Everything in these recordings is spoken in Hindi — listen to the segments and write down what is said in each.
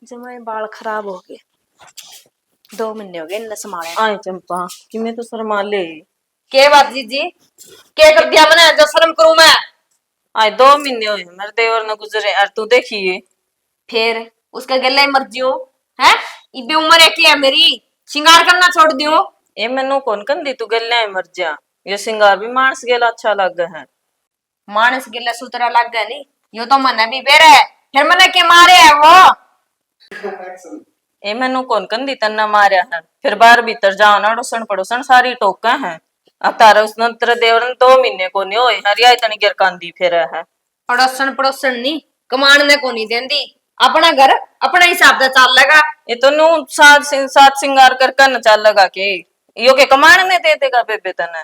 जमाए बाल खराब हो गए। 2 महीने हो गए इनने संभाले। आए चंपा कि मैं तो शर्मा ले। के बात जीजी क्या कर दिया मैंने जो शर्म करूं मैं। आए 2 महीने हुए मेरे देवर ने गुजरे और तू देखिए। फिर उसका गले मर जियो है। इबे उम्र है क्या मेरी श्रृंगार करना छोड़ दियो। ए मैनू कौन कंदी तू गले मर जा। ये सिंगार भी मानस गेला अच्छा लग है। मानस गिले सुतरा लग गया नी यो तो मने भी बेरे है फिर मने के मारे है वो। ए मैनू कौन कंदी तन्ना मारिया है फिर बाहर भीतर जाओ ना अड़ोसन पड़ोसन सारी टोका है। अब तारा उसने तेरे देवर ने 2 महीने को नहीं होए हरिया इतनी गिरकांदी फिर है। पड़ोसन पड़ोसन नी कमान ने को नहीं देंदी अपना घर अपना हिसाब से चल लगा। ये तो नू सात सिंगार कर न चल लगा के यो के कमाण ने दे देगा बेबे तने।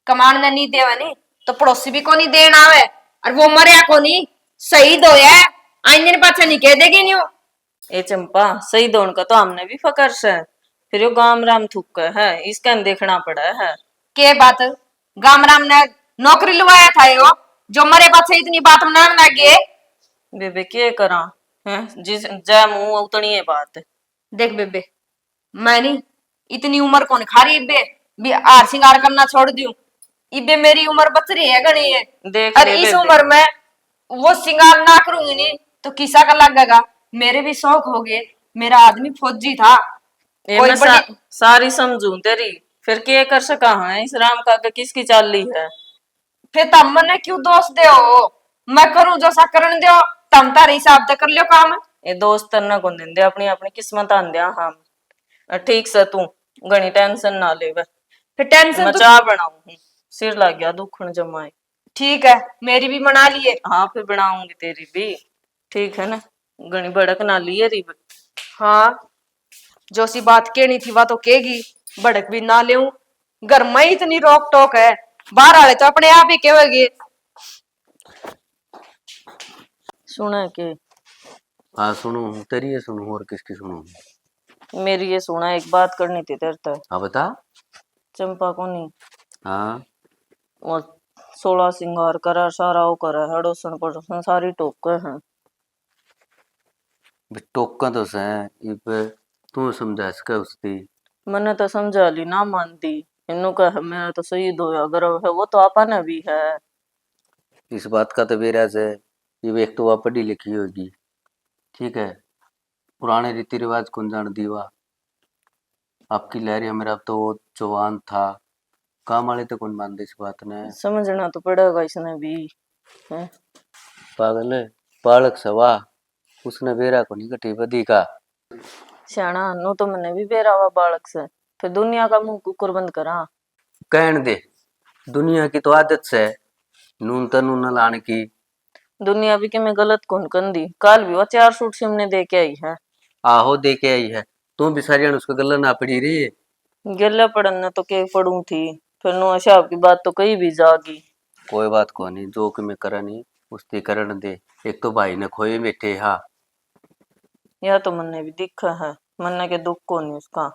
कमान ने नहीं देवा नी तो पड़ोसी भी को नहीं देना आवे और वो मरिया को नहीं शहीद होया आइन दिन पाछा नहीं कह देगी न्यू। ए चंपा सही दोन का तो हमने भी फकर से फिर यो गाम राम थूक है इसका देखना पड़ा है। के बात गामराम ने नौकरी लवाया था यो जो मरे पाछे इतनी बात बनाने लगे। बेबे के करा है जिस जय मुंह उतनी है बात। देख बेबे मैं नहीं इतनी उम्र कौन खा रही बे भी हार सिंगार करना छोड़ दूं। इबे मेरी उम्र बच रही है घनी है देख और ले इस बेबे। उम्र में वो सिंगार ना करूंगी नहीं तो किसा का लगेगा। मेरे भी शौक हो गए मेरा आदमी फौजी था। ये कोई मैं बड़ी सारी समझू तेरी फिर के कर सका है इस राम का किसकी चाली है। फिर तम मने क्यों दोष दे हो मैं करूं जो सा करन दो तम तारे हिसाब से कर लियो काम। ये दोस्त तरना को देंदे अपनी अपनी किस्मत आंदिया हम ठीक से तू घनी टेंशन ना ले वे। फिर टेंशन मैं तो चाह बनाऊं सिर लग गया दुखन जमाए। ठीक है मेरी भी मना लिए। हाँ फिर बनाऊंगी तेरी भी ठीक है ना घनी भड़क ना लिए री। हाँ जो सी बात कहनी थी वह तो कहेगी भड़क भी ना ले। घर में ही इतनी रोक टोक है बाहर वाले तो अपने आप ही कहेंगे। सुना के हाँ सुनू तेरी ये सुनू और किसकी सुनू। मेरी ये सुना एक बात करनी थी तेरे तक। हाँ बता। चंपा को नहीं हाँ वो 16 सिंगार करा सारा वो करा है अड़ोसन पड़ोसन सारी टोक है। टोका तो से इब तू समझा इसका उसकी। मैंने तो समझा ली ना मानती इन्नु कह मेरा तो शहीद होया गर्व है वो तो आपा ने भी है। इस बात का तो बेरा से ये एक तो वह पढ़ी लिखी होगी ठीक है पुराने रीति रिवाज कौन जान दीवा आपकी लहरी मेरा अब तो वो जवान था काम वाले तो कौन मानते इस बात ने। समझना तो पड़ेगा इसने भी है। पागल है बालक सवा उसने बेरा को नहीं कटी बदी का। सियाना नो तो मैंने भी बेरा हुआ बालक से फिर दुनिया का मुंह कुकुर बंद करा। कहन दे दुनिया की तो आदत से नून तनून न लाने की। दुनिया भी कि मैं गलत कौन कंदी कल भी वो 4 सूट सिमने दे के आई है। आहो दे के आई है तू भी सारी उसको गला ना पड़ी रही है। गिल्ला पड़न तो के पड़ू थी फिर नो अशाब की बात तो कहीं भी जागी। कोई बात को नहीं जो कि मैं करा नहीं उसकी करण दे एक तो भाई ने खोए बैठे हा। यह तो मैंने भी दिखा है मन्ने के दुख को नहीं उसका।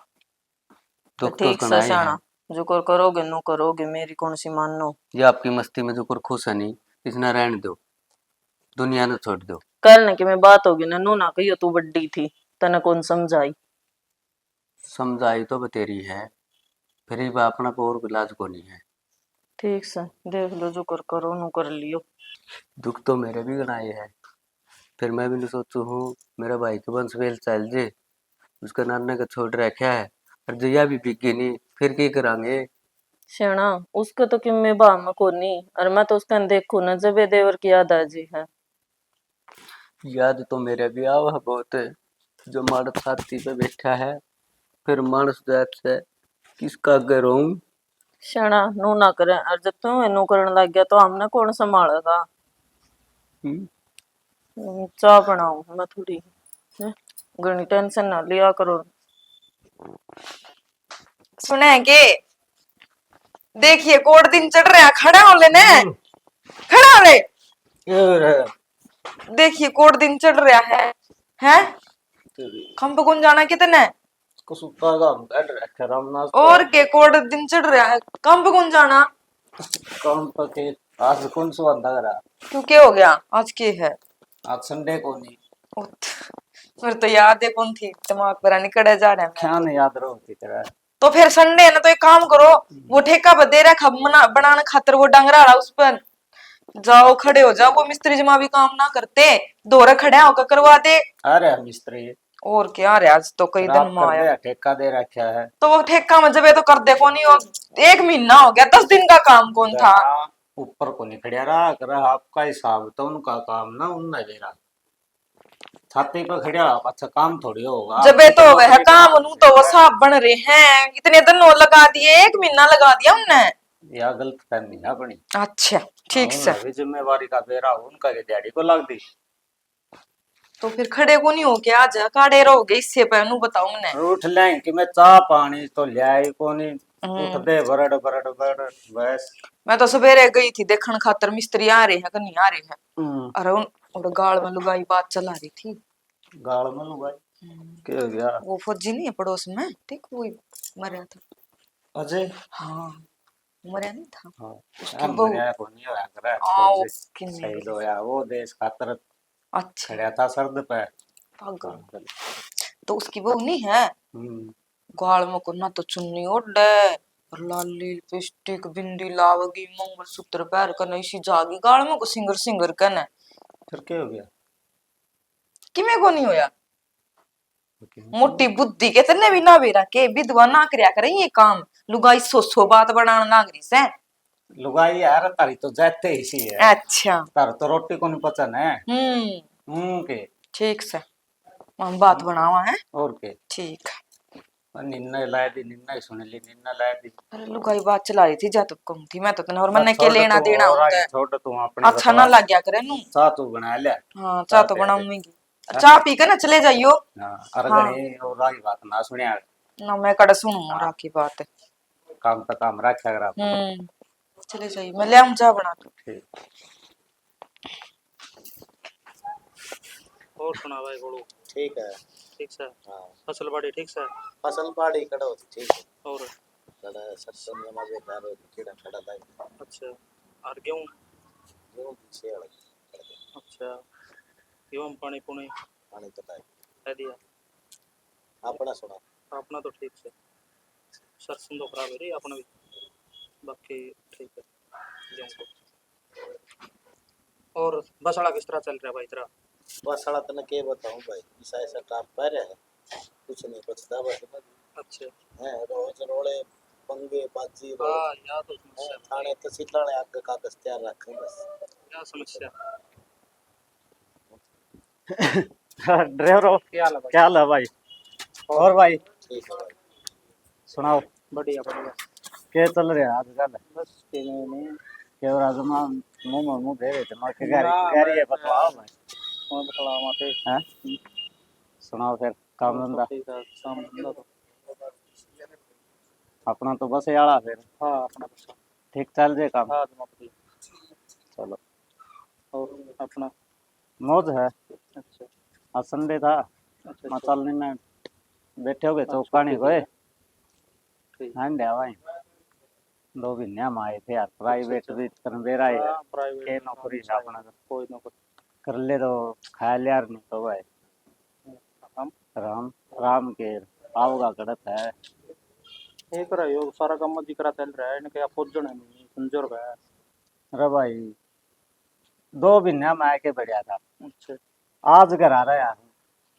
दुख तो ठीक उसका से नहीं है सियाना जो कर करोगे नो करोगे मेरी कौन सी मानो। ये आपकी मस्ती में जो कर खुश है नहीं इतना रहने दो दुनिया ने छोड़ दो। कल ने कि मैं बात होगी ना नो ना कहियो तू बड्डी थी तने कौन समझाई। समझाई तो बतेरी है फिर भी अपना को और इलाज को नहीं है। ठीक से देख लो जो कर करो नो कर लियो। दुख तो मेरे भी गनाए है फिर मैं भी नहीं सोचू हूँ मेरा भाई के वंश वेल चल जे उसका नाना का छोड़ रखा है और जया भी बिकी नहीं फिर क्या करांगे। सियाना उसको तो कि मैं बाम को नहीं और मैं तो उसका देखू ना जबे देवर की याद आ जी है। याद तो मेरे भी आवा बहुत है जो मार्ग छाती पे बैठा है फिर मानस जात से किसका घर हूँ। सियाना नो ना करे और जब तू नो करने लग गया तो हमने कौन संभालेगा। चाह बनाऊ मैं थोड़ी घनी टेंशन ना लिया करो। सुने के देखिए कोट दिन चढ़ रहा खड़ा हो लेने खड़ा हो ले। देखिए कोट दिन चढ़ रहा है खंप कौन जाना कितने और के कोट दिन चढ़ रहा है कंप कौन जाना आज कौन सा बंदा करा क्यों क्या हो गया आज के है आज संडे को नहीं उठ, मेरे तो याद है कौन थी, दिमाग पर निकल जा रहा है। क्या नहीं याद रहो होती तरह। तो फिर संडे है ना, तो एक काम करो, वो ठेका पर दे रखा बनाने खातर, वो डंगरा वाला, उस पर जाओ खड़े हो जाओ। वो मिस्त्री जमा भी काम ना करते, दोरा खड़े होकर करवा दे। अरे मिस्त्री और क्या रे, आज तो कई दिन में आया। ठेका दे रखा है तो वो ठेका में जब ये तो कर दे कौन, एक महीना हो गया, 10 दिन का काम कौन था। ऊपर को नहीं खड़िया रहा कर, आपका हिसाब तो उनका काम ना उनने दे रहा, छाती पर खड़िया अच्छा काम थोड़ी होगा। जब ये तो वह काम नू तो वो साहब बन रहे हैं, इतने दिन और लगा दिए, 1 महीना लगा दिया उनने। या गलत फहमी है अपनी। अच्छा ठीक से। जिम्मेवारी का बेरा उनका के डैडी को लग दी। तो फिर खड़े को नहीं हो के आज काड़े रहोगे इससे पहले बताओ मैंने। उठ लें कि मैं चाह पानी तो ले आई को नहीं, उठ दे बरड़ बरड़ बरड़ बस। मैं तो सवेरे गई थी देखने खातर मिस्त्री आ रहे हैं कि नहीं आ रहे हैं। अरे उन गाल में लुगाई बात चला रही थी। गाल में लुगाई क्या हो गया? वो फौजी नहीं है पड़ोस में, ठीक वो मरा था अजय। हाँ मरा नहीं था। हाँ उसकी बहू को नहीं होया करे, वो शहीद होया वो देश खातर। अच्छा खड़ा था सर्द पे पागल। तो उसकी बहू नहीं है, गाल में को ना तो चुन्नी ओढ़े और लाली लिपस्टिक बिंदी लावगी, मंगलसूत्र पैर कर इसी जागी, गाल में को सिंगर सिंगर कने। फिर क्या हो गया? किमे को नहीं होया? मोटी बुद्धि के तने भी ना बेरा के विधवा ना करया करे ये काम, लुगाई सो बात बनाना नागरी से। लुगाई यार तारी तो जाते ही सी है। अच्छा तार तो रोटी को नहीं पचन है। के ठीक से हम बात बनावा है और के ठीक। निन्ना लाए दी, निन्ना ही सुन ली, निन्ना लाए दी। अरे लुगाई बात चला रही थी जा तो कम थी, मैं तो तने और मन के लेना देना होता है। छोड़ तू अपने अच्छा ना लग गया करे नू। चाह तू बना ले। हाँ चाह तो बनाऊंगी, चाह पी के ना चले जाइयो। अरे गणी और रागी बात ना सुनिया ना मैं कड़ सुनूं राखी बात है। काम तो काम रखा कर। चले जाइए, मैं ले आऊं चाह बना तो। ठीक। और सुना भाई गोलू? ठीक है। ठीक सर। हाँ फसल बाड़ी ठीक सर। फसल बाड़ी कड़ा होती ठीक है। और कड़ा सरसों में मजे दार कीड़ा खड़ा लाए। अच्छा और गेहूं? गेहूं पीछे अलग। अच्छा गेहूं पानी पुनी पानी तो लाए दे दिया। अपना सुना? अपना तो ठीक से, सरसों तो खराब है रही अपना भी, बाकी ठीक है गेहूं को। और बसड़ा किस तरह चल रहा है भाई तेरा? बस सड़ा तने के बताऊं भाई, ऐसा ऐसा काम कर रहे हैं, कुछ नहीं बचता बस। अच्छा है रोज रोले पंगे बाजी रो। हाँ या तो समस्या थाने तहसीलदार आगे कागज तैयार रखें बस। क्या समस्या? ड्राइवर क्या हाल है भाई? और भाई ठीक है भाई। सुनाओ। बढ़िया बढ़िया। क्या चल रहा है आजकल? बस नहीं केवल आजमा मुंह दे रहे थे मैं के गाड़ी है बतलाओ भाई। कौन बतला माते हैं सुनाओ फिर काम धंधा। ठीक है काम धंधा तो अपना तो बस याला फिर। हाँ अपना बस ठीक चल जे काम। हाँ जमा चलो और अपना मौज है। अच्छा आज संडे था अच्छा मैं चल नहीं बैठे हो गए चौकानी गए ठीक अंडे भाई 2 महीने में आए थे यार। प्राइवेट भी बेरा है प्राइवेट के नौकरी अपना कोई नौकरी कर ले तो खा ले यार नहीं तो भाई हम राम राम के आओगा गलत है। एक रहा यो सारा काम जिकरा चल रहा है इनके अपोजन है नहीं कमजोर है। अरे भाई 2 महीने में आके बढ़िया था। अच्छा आज घर आ रहा यार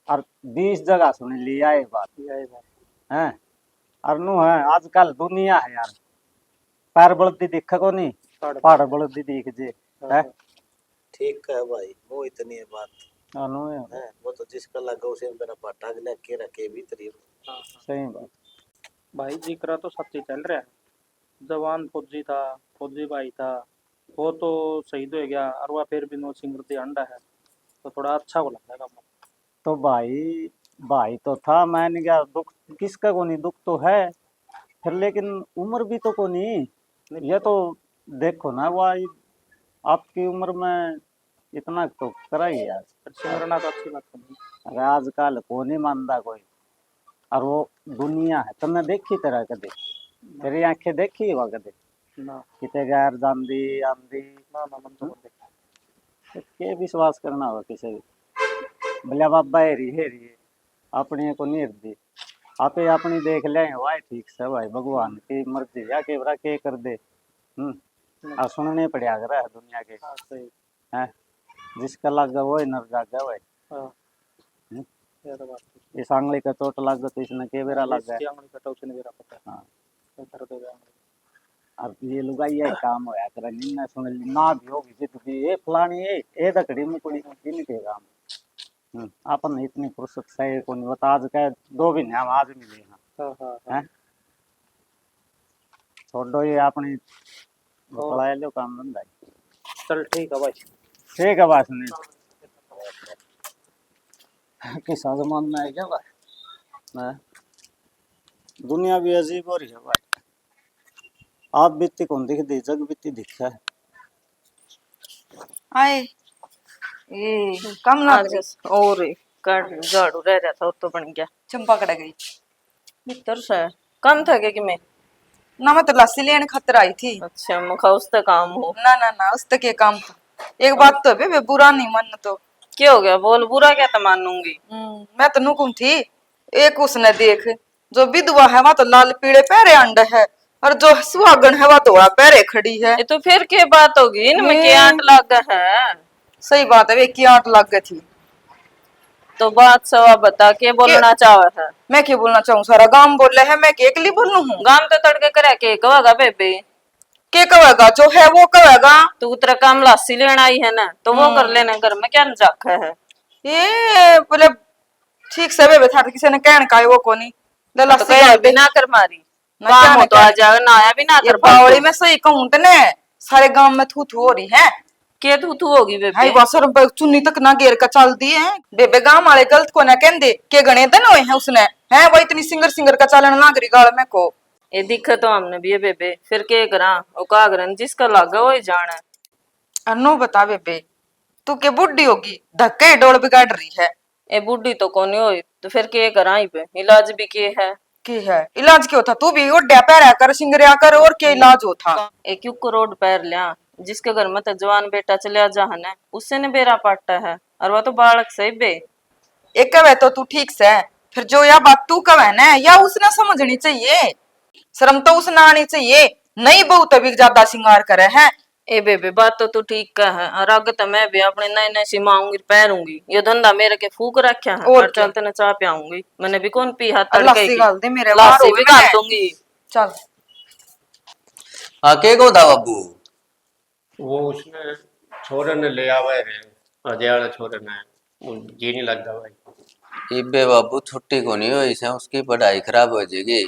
और 20 जगह सुन लिया ये बात यही बात है। और नु है आजकल दुनिया है यार, पैर बढ़ती दिख को नहीं पहाड़ बढ़ती दिख जे है। ठीक है भाई वो इतनी है बात अनु है वो तो जिसका लगा उसे मेरा पटा गया के रखे भीतर। सही बात भाई जिकरा तो सच्ची चल रहा है। जवान फौजी था, फौजी भाई था, वो तो शहीद हो गया और वह फिर भी नो सिंगरती अंडा है तो थोड़ा अच्छा को लगता है काम। तो भाई तो था मैंने क्या दुख किसका को नहीं दुख तो है फिर लेकिन उम्र भी तो को नहीं। ये तो देखो ना भाई आपकी उम्र में इतना तो करा ही यार। सिमरना तो अच्छी बात नहीं। अरे आजकल को नहीं मानता कोई और वो दुनिया है तुमने देखी तरह कदे तेरी आंखें देखी हुआ कदे ना किते गैर जानदी आंदी ना ना मन तो के विश्वास करना होगा किसी भी। भले बाबा हेरी अपनी को नहीं हरदी आपे अपनी देख ले भाई ठीक से भाई भगवान की मर्जी या के बरा के कर दे आ सुनने पड़या कर है दुनिया के हाँ सही हैं जिसका लगा वो नर जागा भाई हाँ हम्म? ये तो बात है। इस आंगली का चोट लग तो इसने के बेरा लगा इसकी आंगली कटा उसे नहीं मेरा पता है हाँ क्या कर देगा आंगली। अब ये लुगाई ये काम होया कर निन्ना सुन ली ना भी होगी जित भी ये फलानी ये दकड़ी मुकड़ी इनके काम अपन इतनी फुर्सत से को नहीं बता आज का 2 महीने हम आज मिले हैं हाँ हाँ हैं छोड़ो ये अपनी बतलाए लो काम धंधा चल ठीक है भाई ठीक है बात नहीं किसा जमाना है क्या भाई हैं? दुनिया भी अजीब हो रही है भाई आप बीती कौन दिख दी जग बीती दिखा है आए ये कम ना आज और काट झाड़ू रह रहा था और तो बन गया चंपा कड़ गई भीतर से कम था कि मैं ना मैं तो लस्सी लेने खातिर आई थी। अच्छा मुखा उस तक काम हो ना ना ना उस तक ये काम था। एक बात तो बे बुरा नहीं मन तो क्या हो गया बोल बुरा क्या तो मानूंगी मैं तो नुकुम थी एक उसने देख जो विधवा है वह तो लाल पीले पैरे अंडे है और जो सुहागन है वह धोला पैरे खड़ी है। ये तो फिर क्या बात होगी इनमें क्या आंट लगा है सही बात है वे की आंट लग गई थी। तो बात सवा बता के बोलना चाहे है मैं क्या बोलना चाहूँ सारा गांव बोले है मैं अकेली बोलू हूँ। गांव तो तड़के करे के कहोगा बेबे के कहेगा जो है वो कहेगा। तू तेरा काम लासी लेना आई है ना तो वो कर लेना घर में क्या रखा है ये बोले ठीक से बेबे था किसी ने कहने का है वो कोनी तो लस्सी कह कर भी दे ना कर मारी ना काम क्या हो ना तो आ क्या। जाएगा ना आया भी ना ये कर बावड़ी में सही कहूँ तने सारे गांव में थू थू हो रही है। के तू होगी हाई बेबे बसर चुन्नी तक ना घेर का चल दी है बेबे गांव वाले गलत को ना कहते के गणे दिन हुए हैं उसने है वो इतनी सिंगर सिंगर का चालन नागरी गाल में को ये दिक्कत तो हमने भी है बेबे फिर के करा ओ का करन जिसका लागा वो ही जाना है अनु बता बेबे तू के बुढ़ी होगी धक्के डोल बिगाड़ रही है। ए बुढ़ी तो कोनी होई तो फिर के करा ही पे इलाज भी के है की है इलाज क्यों था तू भी उड्या पैरा कर सिंगरिया कर और क्या इलाज हो था। एक युग को रोड पैर लिया जिसके घर में तो जवान बेटा चले जहन है उससे ने बेरा पाटा है और वह तो बालक सही बे एक कवे तो तू ठीक से फिर जो या बात तू कवे ना या उसने समझनी चाहिए शर्म तो उसने आनी चाहिए नहीं बहू तभी ज्यादा श्रृंगार करे है। ए बेबे बात तो तू ठीक का है और आगे तो मैं भी अपने नए नए सिमाऊंगी पैरूंगी ये धंधा मेरे के फूक रखा है और और क्या? चलते न चाह पियाऊंगी मैंने भी कौन पी हाथ लस्सी तड़के गाल दे मेरे लस्सी बाहर भी हो गाल गए। दूंगी चल हाँ के को था बाबू वो उसने छोरे ने ले आवा है अजय वाला छोरे ने वो जी नहीं लगता भाई इबे बाबू छुट्टी को नहीं हो इसे उसकी पढ़ाई खराब हो जाएगी।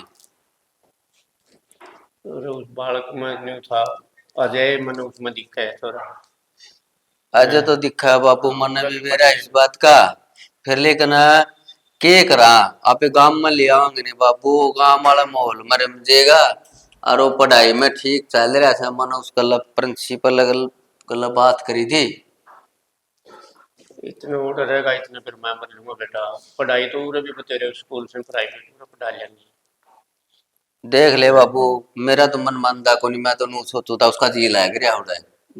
और उस बालक में नहीं था अजय मैंने उसमें दिखा है छोरा आज तो दिखा है बाबू मन भी मेरा इस बात का फिर लेकिन के करा आप गांव में ले आओगे नहीं बाबू गांव वाला माहौल में रमजेगा और वो पढ़ाई में ठीक चल रहा था मन उसका प्रिंसिपल कल बात करी थी इतने ऑर्डर रहेगा इतने फिर मैं मर लूंगा बेटा पढ़ाई तो उरे भी तेरे स्कूल से प्राइवेट में पढ़ा लेंगे देख ले बाबू मेरा तो मन मानता को नहीं मैं तो नू सोचू था उसका जी लाग रहा हो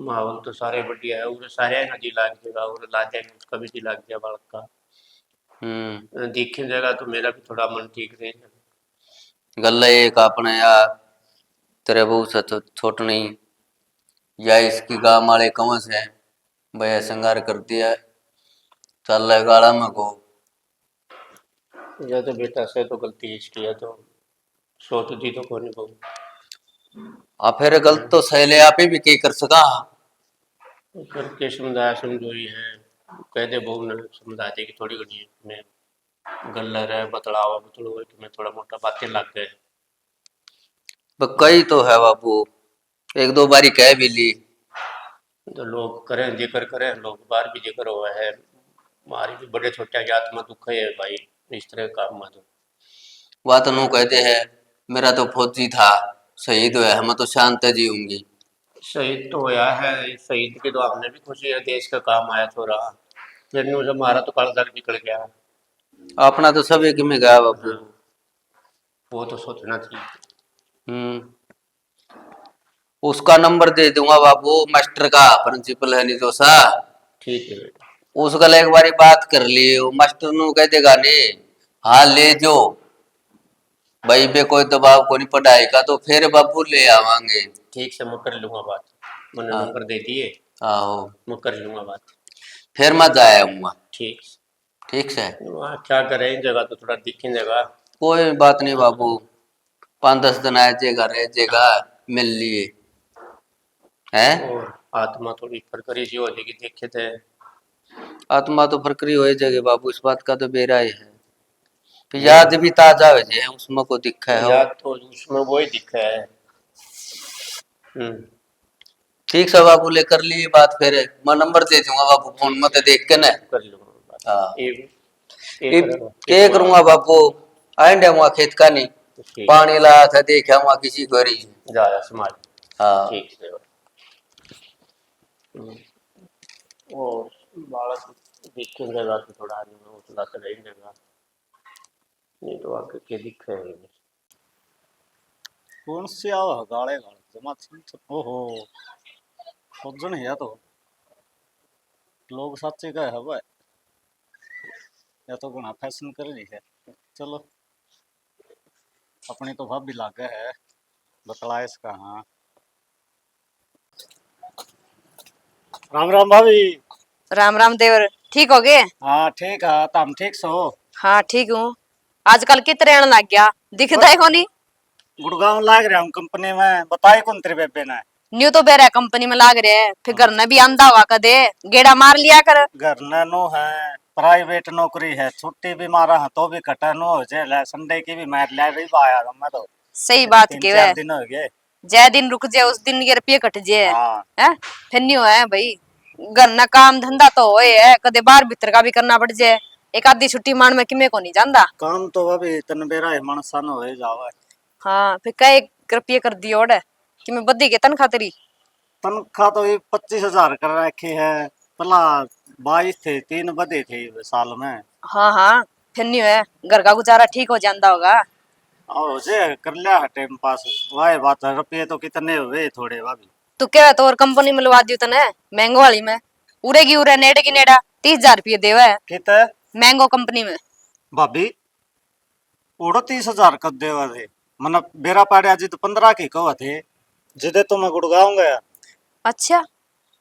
माहौल तो सारे बढ़िया है उरे सारे ना जी लाग जाएगा उरे ला जाएंगे उसका भी जी लाग गया बालक का दिखे जाएगा तो मेरा भी थोड़ा मन ठीक रहेगा गल एक अपने या तेरे बहू से छोट नहीं या इसकी गाँव वाले कौन से भैया श्रृंगार कर दिया चल रहा गाड़ा में को या तो बेटा से तो गलती इसकी है तो सोच दी तो कौन बहु आप फिर गलत तो सहेले आप ही भी के कर सका करके समझाया समझोई है कह दे बहू ने समझा दे कि थोड़ी घनी में गल्ला रहे बतलावा बतलो कि मैं थोड़ा मोटा बातें लग गए कई तो है बाबू एक दो बारी कह भी ली तो लोग करें जिक्र करें लोग बार भी जिक्र हुआ है हमारी भी बड़े छोटे जात में दुख है भाई इस तरह काम में तो वह तो नू कहते हैं मेरा तो फौजी था शहीद हुआ है मैं तो शांत जीऊंगी शहीद तो होया है शहीद की तो हमने भी खुशी है देश का काम आया थोड़ा फिर न्यूज हमारा तो काला दर निकल गया अपना तो सब एक में गया बाबू वो तो सोचना चाहिए उसका नंबर दे दूंगा बाबू मास्टर का प्रिंसिपल है नहीं तो सा ठीक है बेटा उस गल एक बारी बात कर ली, वो मास्टर नु कह देगा ने हाँ ले जो भाई पे कोई दबाव को नहीं पढ़ाई का, तो फिर बाबू ले आवांगे। ठीक से मैं कर लूंगा बात, मैंने हाँ। नंबर दे दिए, आहो मैं कर लूंगा बात। फिर मैं जाया हूँ। ठीक ठीक से वहाँ क्या करें, इन जगह तो थोड़ा दिखी जगह। कोई बात नहीं बाबू, 5-10 दिन आए जेगा रह जेगा मिल लिए है। और आत्मा थोड़ी फरकरी सी हो जाएगी देखे थे। आत्मा तो फरकरी हो जाएगी बाबू, इस बात का तो बेरा ही है। फिर याद भी ताजा हो जाए, उसमें को दिखा है। याद तो उसमें वही दिखा है। ठीक है बाबू, लेकर लिए बात, फिर मैं नंबर दे दूंगा बाबू, फोन मत देख के ना कर लूंगा बात। हाँ एक क्या करूंगा बाबू, आएंगे वहाँ खेत का नहीं ठीक। पानी लाया था, देखा वहाँ किसी को रही जाया संभाल। हाँ ठीक है। और बालक दिखे जगह तो थोड़ा आदमी में उतला तो रही जगह, नहीं तो आके के दिखे है। कौन से आओ गाले गाले जमा ओहो सज्जन है तो लोग सच्चे का है भाई, या तो गुना फैशन कर रही है। चलो अपनी तो भाभी लागे है, बतला इसका। हाँ राम राम भाभी। राम राम देवर, ठीक हो गए? हाँ ठीक है, तुम ठीक सो? हाँ ठीक हूँ। आजकल कित रहने लग गया, दिखता है कोनी? गुड़गांव लाग रहा हूँ कंपनी में, बताई कौन तेरे बेबे ने? न्यू तो बेरा कंपनी में लाग रहे है, फिर घर ने भी आंदा हुआ कदे गेड़ा मार लिया कर। घर ने नो है, प्राइवेट नौकरी है, छुट्टी भी मारा है तो भी कटा नो हो जाए, संडे की भी मार ले रही आया मैं तो। सही बात के 3-4 दिन हो गए। जय दिन रुक जाए उस दिन ये रुपये कट जाए हाँ। है। फिर न्यू है भाई, घर ना काम धंधा तो होए है, कदे बाहर भीतर का भी करना पड़ जाए, एक आधी छुट्टी मान में किमे को नहीं जाता। काम तो अभी तन बेरा मनसा हो जावे। हाँ फिर कई रुपये कर दिए ओढ़ कि मैं बद्दी के तनखा तेरी। तनख्वाह तो ये 25,000 कर रखी है, पहला 22 थे, 3 बदे थे साल में। हाँ हाँ फिर नहीं है, घर का गुजारा ठीक हो जाता होगा। और जे कर लिया है टाइम पास, वाह बात है। रुपये तो कितने हुए थोड़े भाभी। तू क्या तो और कंपनी में लवा दी तने मैंगो वाली में, उड़े की उड़े नेड़े की नेड़ा 30,000 रुपये देवा है कितने मैंगो कंपनी में। भाभी उड़ो 30,000 कर देवा थे, मतलब बेरा पाड़े जी तो 15 की कहो थे, जिदे तो मैं गुड़गांव गया। अच्छा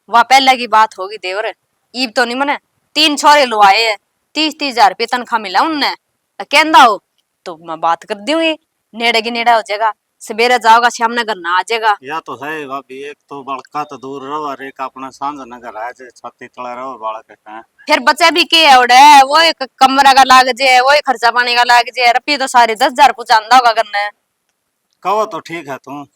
वह पहले की बात होगी देवर, ईब तो नहीं मने 3 छोरे लो आए है, 30,000 रुपये तनख्वाह मिला उनने। कहना हो तो मैं बात कर दूंगी, नेड़े की नेड़ा हो जाएगा, सवेरे जाओगा शाम न घर ना आ जाएगा। या तो है भाभी, एक तो बड़का तो दूर रहो और एक अपना सांझ नगर है जे छाती तला रहो बालक है। फिर बच्चा भी के उड़े वो एक कमरा का लाग जे, वो एक खर्चा पानी का लाग जे, रुपये तो सारे 10,000 पहुंचांदा होगा करने। कहो तो ठीक है, तू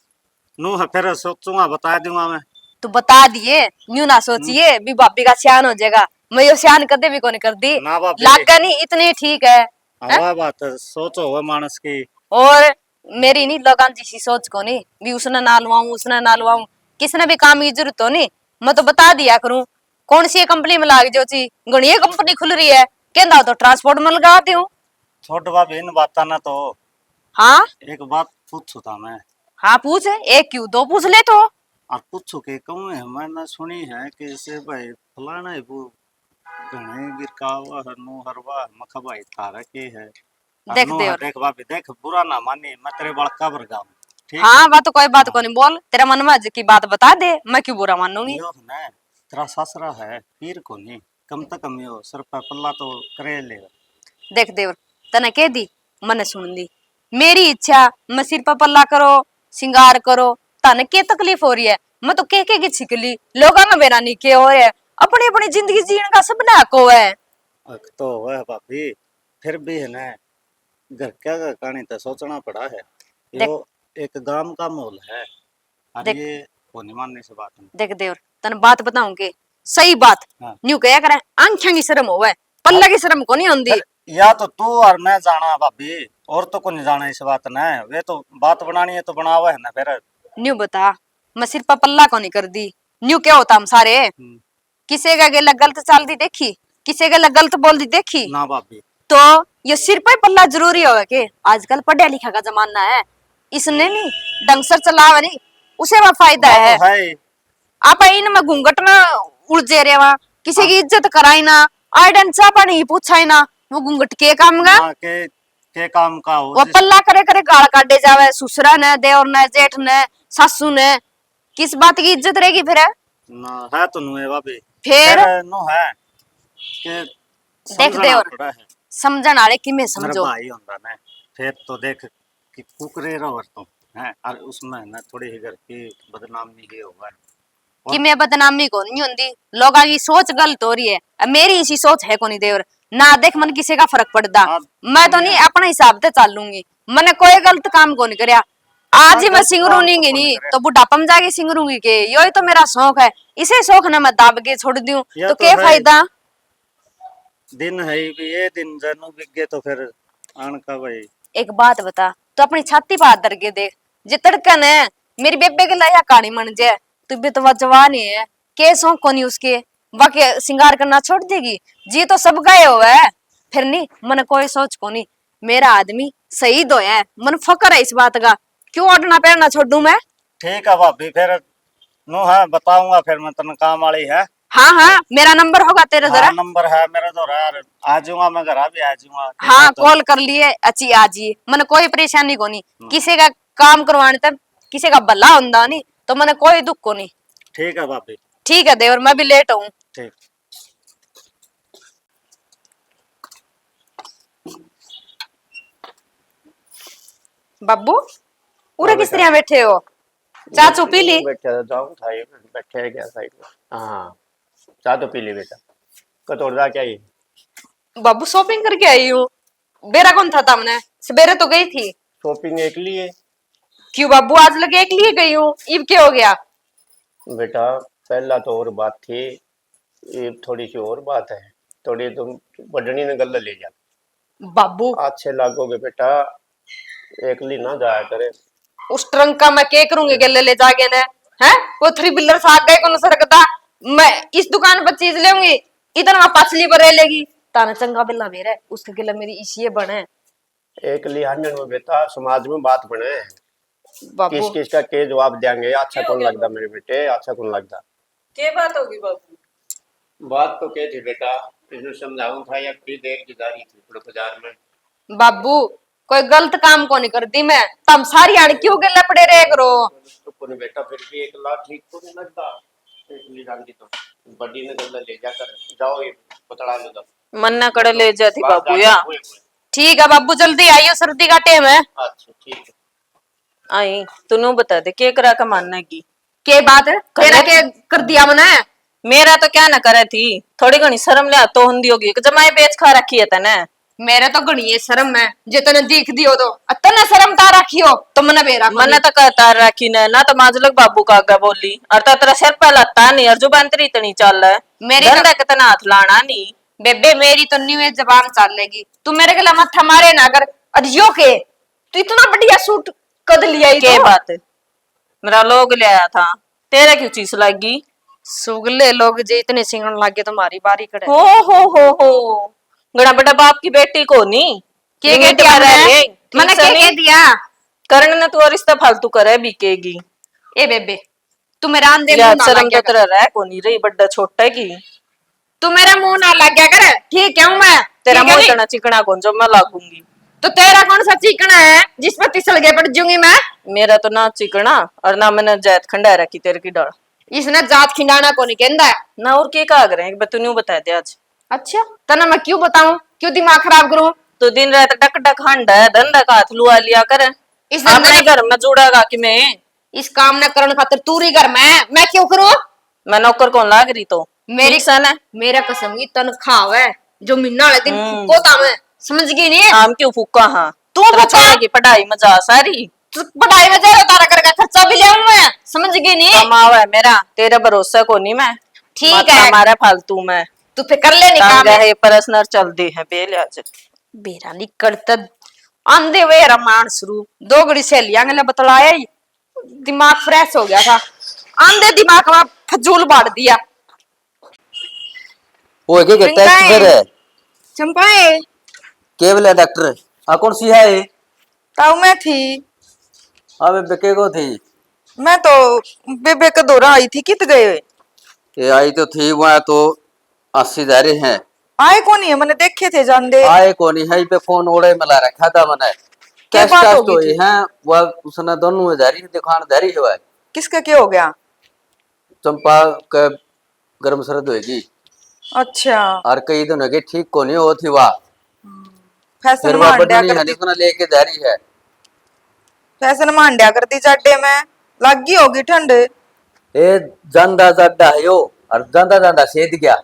नू है फिर सोचूंगा, बता दूंगा मैं। तू बता दिए न्यू ना सोचिए भी भाभी का सियान हो जाएगा, मैं यो सियान कदे भी कोनी कर दी, ना भाभी। लागा नहीं इतनी ठीक है। हवा बात है, सोचो हुआ मानस की। और मेरी नहीं लगान जैसी सोच को नहीं भी उसने ना लवाऊं उसने ना लवाऊं, किसने भी काम की जरूरत हो नहीं, मैं तो बता दिया करूं कौन सी कंपनी में लाग जो ची गणिये कंपनी खुल रही है, कहना तो ट्रांसपोर्ट में लगा दूं। छोट भाभी इन बात ना तो हाँ एक बात पूछू था मैं। हाँ पूछ, एक क्यों दो पूछ ले तो। और पूछू के कहूँ है, मैंने सुनी है कि इसे भाई फलाना है वो घने गिरकावा हरनु हरवा मखा भाई थारा के है। देख नु दे है, और। देख भाभी देख, बुरा ना मानी, मैं तेरे बड़का बरगाऊं ठीक। हाँ बात तो कोई बात को नहीं, बोल तेरा मन में की बात बता दे, मैं क्यों बुरा मानूंगी। यो ना तेरा ससरा है पीर को नहीं, कम तक कम यो सर पर पल्ला तो करे ले। देख देवर तने कह दी मने सुन दी, मेरी इच्छा मैं सिर पर पल्ला करो सिंगार करो, तने के तकलीफ हो रही है, मैं तो के छिकली लोगा ना मेरा नहीं के हो रहा है, अपनी अपनी जिंदगी जीने का सपना को है। तो वह भाभी फिर भी है ना, घर क्या का कहानी तो सोचना पड़ा है। यो एक गांव का मोल है और देख। ये होने मानने से बात नहीं। देख देवर तने बात बताऊं के सही बात हाँ। न्यू कया करे, आंखें की शर्म होवे पल्ला की शर्म को नहीं होंदी। या तो तू और मैं जाना भाभी, और तो कोई नहीं जाना इस बात ने, वे तो बात बनानी है तो बनावा है ना फिर। न्यू बता मैं सिर पर पल्ला को नहीं कर दी, न्यू क्या होता हम सारे किसी का गेला गलत चाल दी देखी, किसी का गलत बोल दी देखी, ना भाभी तो ये सिर पर पल्ला जरूरी होगा के? आजकल पढ़ा लिखा का जमाना है, इसने नहीं ढंग से चलावे नहीं उसे वह फायदा वो है। तो है। आप इन में घूंघट ना उड़ जे रे वहां किसी की इज्जत कराई ना, आइडन चा पानी पूछा ही ना, वो घूंघट के काम का हाँ, के काम का हो वो पल्ला करे करे गाल काटे जावे, ससुरा ने, देवर ने, जेठ ने, सासू ने, किस बात की इज्जत रहेगी फिर? ना है तो नुए भाभी फिर नो है के देख समझना देवर पड़ा है। समझण आले कि मैं मेरा समझो भाई होता ना, फिर तो देख कि कुकरे रहो तुम है, और उसमें ना थोड़ी ही घर की बदनामी ही होगा। कि मैं बदनामी को नहीं होती, लोगों की सोच गलत हो रही है, अब मेरी इसी सोच है कोनी देवर ना, देख मन किसी का फर्क पड़ता, आप मैं तो नहीं अपने हिसाब से चालूंगी, मैंने कोई गलत काम को नहीं करया, आज ही मैं गलत सिंगरूंगी काम तो नहीं नहीं करे। तो बुढ़ापा में जाके सिंगरूंगी के, यही तो मेरा शौक है, इसे शौक ना मैं दाब के छोड़ दूं यह तो तो क्या है। फायदा? दिन है ही भी ये दिन जनू बिगे तो फिर आन का भाई। एक बात बता, तो अपनी छाती पर हाथ धर के देख, जे तड़कन है मेरी बेबे के लाया कहानी मन जाए, तू भी तो जवान ही है, के शौक को नहीं उसके, बाकी श्रृंगार करना छोड़ देगी, जी तो सब गए हुआ है, फिर नहीं मन कोई सोच को नहीं, मेरा आदमी शहीद होया है, मन फकर है इस बात का, क्यों ओढ़ना पहनना छोड़ू मैं? ठीक है भाभी, फिर नो है बताऊंगा, फिर मैं तन काम वाली है। हाँ हाँ, मेरा नंबर होगा तेरे जरा। हाँ, नंबर है मेरा तो यार, आ जाऊंगा मैं, घर भी आ जाऊंगा। हाँ कॉल कर लिए, अच्छी आजी, मन कोई परेशानी को नहीं, किसी का काम करवाने तक किसी का भला होता नहीं, तो मन कोई दुख को नहीं। ठीक है भाभी। ठीक है देवर, मैं भी लेट हूँ। ठीक। बाबू उरे किस तरह बैठे हो? चाचू पी ली? बैठा जाऊँ था, ये बैठे है क्या साइड में? हाँ, चाय तो पी ली बेटा। कतौड़ा क्या ये? बाबू शॉपिंग करके आई हूँ। बेरा कौन था तुमने? सवेरे तो गई थी। शॉपिंग एक लिए क्यों बाबू, आज लगे एक लिए गई हूँ, इब क्या हो गया? बेटा, पहला तो और बात थी, ये थोड़ी सी और बात है, थोड़ी तुम बढ़नी ने गल ले जा। बाबू अच्छे लागोगे बेटा, एकली ना जाया करे। उस ट्रंक का मैं क्या करूंगी गले ले जाके ने? हैं वो थ्री व्हीलर से आगे कौन सरकता, मैं इस दुकान पर चीज लेऊंगी, इतना पछली पर रह लेगी, ताना चंगा बिल्ला मेरे उसके गले मेरी इसी बने। एकली हंडन में बेटा, समाज में बात बने, बाबू किस किस का के जवाब देंगे? अच्छा कौन लगता मेरे बेटे, अच्छा कौन लगता? क्या बात होगी बाबू? बात तो क्या थी बेटा, इसमें समझाऊं था या फिर देर गुजारी थी थोड़ा बाजार में। बाबू कोई गलत काम को नहीं करती मैं, तुम सारी आड़ क्यों गले पड़े रहे करो? तो कोने बेटा, फिर भी एक लाख ठीक तो नहीं लगता, इसलिए डाल दी तो बड़ी ने गल्ला ले जाकर जाओ, ये पतड़ा ले दो। मन्ना करे ले जाती बाबू या। ठीक है बाबू, जल्दी आइयो, सर्दी का टाइम है। अच्छा ठीक है। आई तू बता दे के करा का मानना की? के बात है तेरा के कर दिया मैंने? मेरा तो क्या ना करे थी, थोड़ी घनी शर्म ले तो हुंदी होगी कि जमाई बेच खा रखी है तने। मेरे तो घनी है शर्म है, जे तने देख दियो तो अतने शर्म ता रखियो तो मने बेरा मने तो कहता रखी ने ना, तो माजलक बाबू का आगे बोली और तो तेरा सिर पे लत्ता नहीं और जुबान तेरी इतनी चल है, मेरी धंधा कितना हाथ लाना नहीं। बेबे मेरी तो न्यू जबान चलेगी, तू मेरे गला मत्था मारे ना अगर अजियो के, तू इतना बढ़िया सूट कद लिया ही के तो बात है, मेरा लोग ले आया था, तेरे क्यों चीज लगी? सुगले लोग जे इतने सिंगण लागे तुम्हारी बारी कड़े। हो गड़ा बड़ा बाप की बेटी को नहीं के दिया मैंने के दिया? करण ने तो रिश्ता फालतू करे बिकेगी। ए बेबे तू मेरा आंदे या मुंह ना शर्म लग तो तेरा रह को नहीं रही, बड़ा छोटा की तू मेरा मुंह ना लग गया कर, ठीक है मैं तेरा ठीक है मुंह नहीं? इतना चिकना कौन जो मैं लागूंगी? तो तेरा कौन सा चिकना है जिस पर तिसल गए पड़ जाऊंगी मैं? मेरा तो ना चिकना और ना मैंने जात खंडा रखी तेरे की डाल। इसने जात खिंडाना को नहीं कहता है। ना और के का रहे तू न्यू बता दे आज। अच्छा तना मैं क्यों बताऊं, क्यों दिमाग खराब करूं? तो दिन रात टक टक हंडा है, धंधा का हाथ लुआ लिया कर, अपने घर में जुड़ेगा कि मैं इस काम न करने खातिर तूरी घर मैं क्यों करूं? मैं नौकर कौन लाग रही तो मेरी सन है। मेरा कसम की तनख्वाह है जो महीना वाले दिन फूको था मैं, समझ गई नहीं? हम क्यों फूका? हाँ तू तेरा फूका? छोड़ने की पढ़ाई में जा सारी तू पढ़ाई में जा तारा करके खर्चा भी ले मैं, समझ गई नहीं? कमावा है मेरा, तेरे भरोसे को नहीं मैं। ठीक है हमारा फालतू में तू फिर कर ले निकाम है पर्सनल चलती है बेल आज बेरा निकलता आंधे वे रामायण शुरू, दो घड़ी सहेलियां ने बतलाया ही दिमाग फ्रेश हो गया था, आंधे दिमाग में फजूल बांट दिया। वो एक टेस्ट कर है चंपाए केवल है डॉक्टर आ कौन सी है? ताऊ मैं थी, अबे बेके को थी? मैं तो बेबे का दौरा आई थी, कित गए? ये आई तो थी वहां तो 80 जा रहे हैं। आए कौन है? मैंने देखे थे जानदे। आए कौन है पे फोन ओड़े मिला रखा था मैंने। क्या टेस्ट बात टेस्ट होगी हुई थी? है वह उसने दोनों में जारी दुकान जारी है। किसका क्या हो गया? चंपा के गर्म सर्द होगी अच्छा। और कई दिन हो गए ठीक को नहीं होती वाह। फैशन फिर में वह अंड्या बढ़नी कर है दी। उसने लेके जारी है। फैशन में अंड्या कर दी जाडे में। लगी होगी ठंड। ए जंदा जड्डा है यो और जंदा जंदा सेद गया।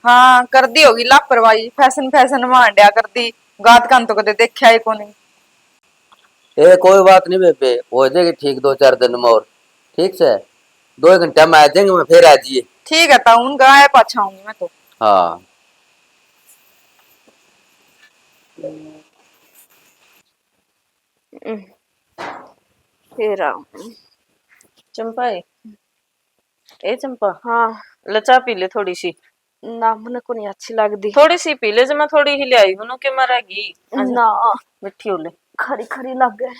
हाँ कर दी होगी लापरवाही। फैशन फैशन में अंड्या कर दी। गात कान तो कदे देखा ही को नहीं। ए कोई बात नहीं बेबे हो जाएगी ठीक 2-4 दिन में और ठीक से 2 घंटे में आ जाएंगे मैं फिर आ जाइए। ठीक है ताऊन गाय पाछा आऊंगी मैं तो। हाँ फिर आऊं। चंपा ए चंपा, हाँ लचा पी ले थोड़ी सी। ना मने को नहीं अच्छी लगती। थोड़ी सी पी ले, मैं थोड़ी ही ले आई हूं के मरेगी। ना मिठी हो ले। खरी खरी लग गए।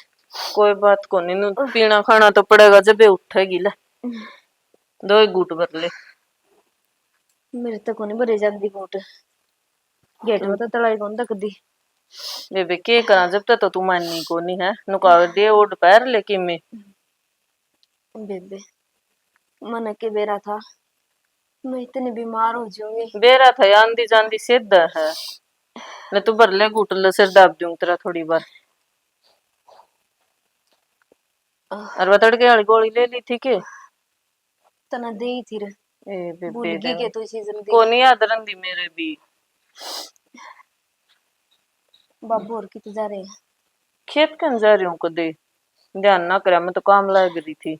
कोई बात को नहीं, नु पीना खाना तो पड़ेगा जब उठेगी। ले 2 घूट भर ले। मेरे तो को नहीं भरे जाती कोट। गेट में तो तलाई कौन तक दी। बेबे के करा जब तक तो तू माननी को नहीं है नुका दे ओड पैर लेके मैं। बेबे मन के बेरा था मैं इतनी बीमार हो जाऊंगी। बेरा था आंधी जांदी सिद्ध है। ले तू भर ले घूट ले, सिर दाब दूं तेरा थोड़ी बार। और बतड़ के वाली गोली ले ली थी के? तना दे ही थी रे। ए भूल बेबे गई के तो सीजन दे। को नहीं याद रंदी मेरे भी। बाबू और कितने जा रहे हैं? खेत कन जा रही हूँ कदे ध्यान ना करा, मैं तो काम लग रही थी।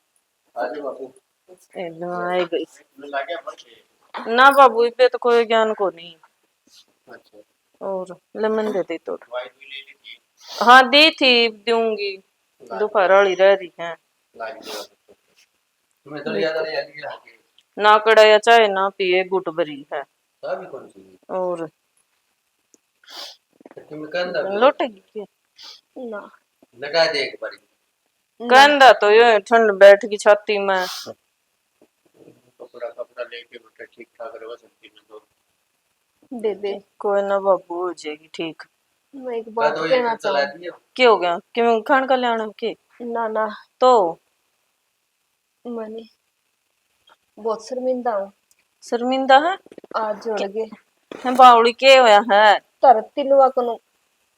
एकदम आ गई ना बाबू, इबे तो कोई ज्ञान को नहीं। और लेमन दे दे तो। हाँ दी थी, दूंगी। दोपहर वाली रह रही है। ना कड़ाया चाय ना पिए, गुट भरी है। और लौटेगी क्या? ना लगा दे एक बारी। कहंदा तो ये ठंड बैठ की छाती में। कपड़ा कपड़ा लेके बेटा ठीक ठाक रहो सकती में तो। बेबे कोई ना बाबू, हो जाएगी ठीक। मैं एक बात कहना चाहूँ। क्या हो गया? क्यों खान का लेना के? ना ना तो मैंने बहुत शर्मिंदा हूँ। शर्मिंदा है? आज जोड़ गए है बावड़ी के होया है? तर तिलवा कनु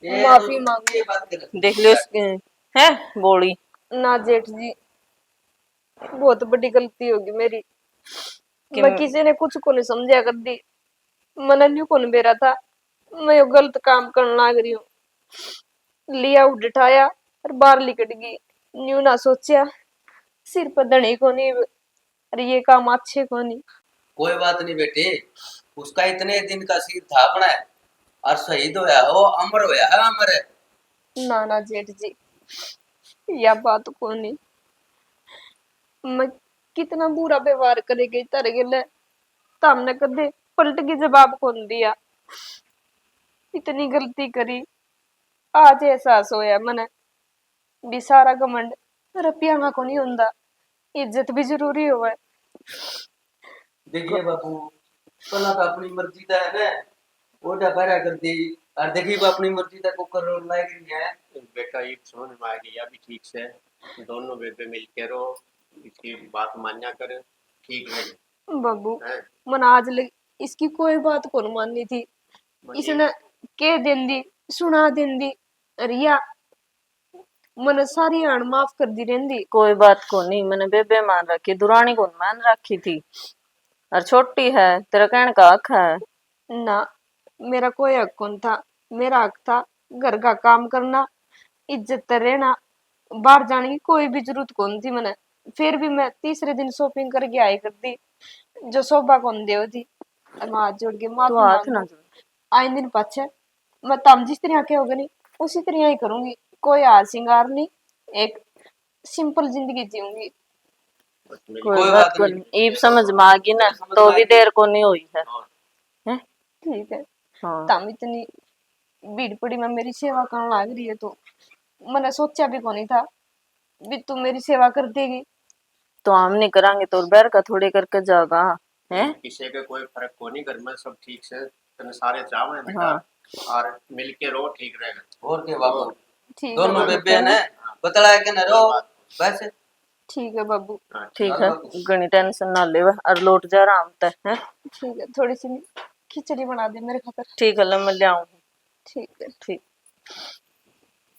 माफी मांगू। देख लो है बोली। ना जेठ जी बहुत बड़ी गलती होगी मेरी। मैं किसी ने कुछ को नहीं समझा कर दी। मन न्यू को बेरा था मैं यो गलत काम करने लाग रही हूँ। लिया उठाया और बाहर लिकट गई। न्यू ना सोचा सिर पर धनी को नहीं अरे ये काम अच्छे को नहीं। कोई बात नहीं बेटे, उसका इतने दिन का सिर था अपना है और शहीद होया वो अमर होया है अमर है। ना ना जेठ जी यह बात को नहीं। मैं कितना बुरा व्यवहार करेगी तर गिले तो हमने कदे पलट के जवाब कौन दिया। इतनी गलती करी आज एहसास होया मने भी सारा घमंड रुपया में को नहीं होंदा। इज्जत भी जरूरी होवे। देखिए बाबू पहला तो अपनी मर्जी का है ना वो डबरा कर दी और देखिए वो अपनी मर्जी का को कर लायक नहीं है। बेटा ये समझ में आ गई अभी ठीक से। दोनों बेबे मिल के रहो, इसकी बात मान्या कर, ठीक है। बाबू हैं? मन आज लग इसकी कोई बात को नहीं माननी थी। इसने के दिन दी सुना दिन दी रिया मन सारी आण माफ कर दी रेंदी। कोई बात को नहीं, मैंने बेबे मान रखी, दुरानी को मान रखी थी। और छोटी है, तेरा कहने का हक है। ना मेरा कोई हक कौन था। मेरा हक था घर का काम करना, इज्जत से रहना। बाहर जाने की कोई भी जरूरत कौन थी मैंने। फिर भी मैं तीसरे दिन शॉपिंग करके आई कर दी जो शोभा कौन दे थी। मैं हाथ जोड़ के माफी तू हाथ ना मांगू। आइंदे पाछे मैं तम जिस तरह के होगे नहीं उसी तरह ही करूंगी। कोई हार सिंगार नहीं, एक सिंपल जिंदगी जीऊंगी। कोई बात को नहीं, ईब समझ में आ गई ना तो भी देर को नहीं हुई है। हैं? ठीक है हाँ तम इतनी भीड़ पड़ी में मेरी सेवा करने लग रही है तो मैंने सोचा भी को नहीं था भी तू मेरी सेवा कर देगी। तो हम नहीं करांगे तो बैर का थोड़े करके जागा हैं किसी के कोई फर्क को नहीं, घर में सब ठीक से तने सारे चाव है बेटा, हाँ। और मिलके रहो ठीक रहेगा। और के बाबू ठीक है दोनों बाबू, बेबे ने बतला है कि न रो बस। ठीक है बाबू। ठीक है, घनी टेंशन ना ले और लौट जा आराम तक है। ठीक है, थोड़ी सी खिचड़ी बना दे मेरे खातर। ठीक है, ले मैं ले आऊंगी। ठीक है। ठीक।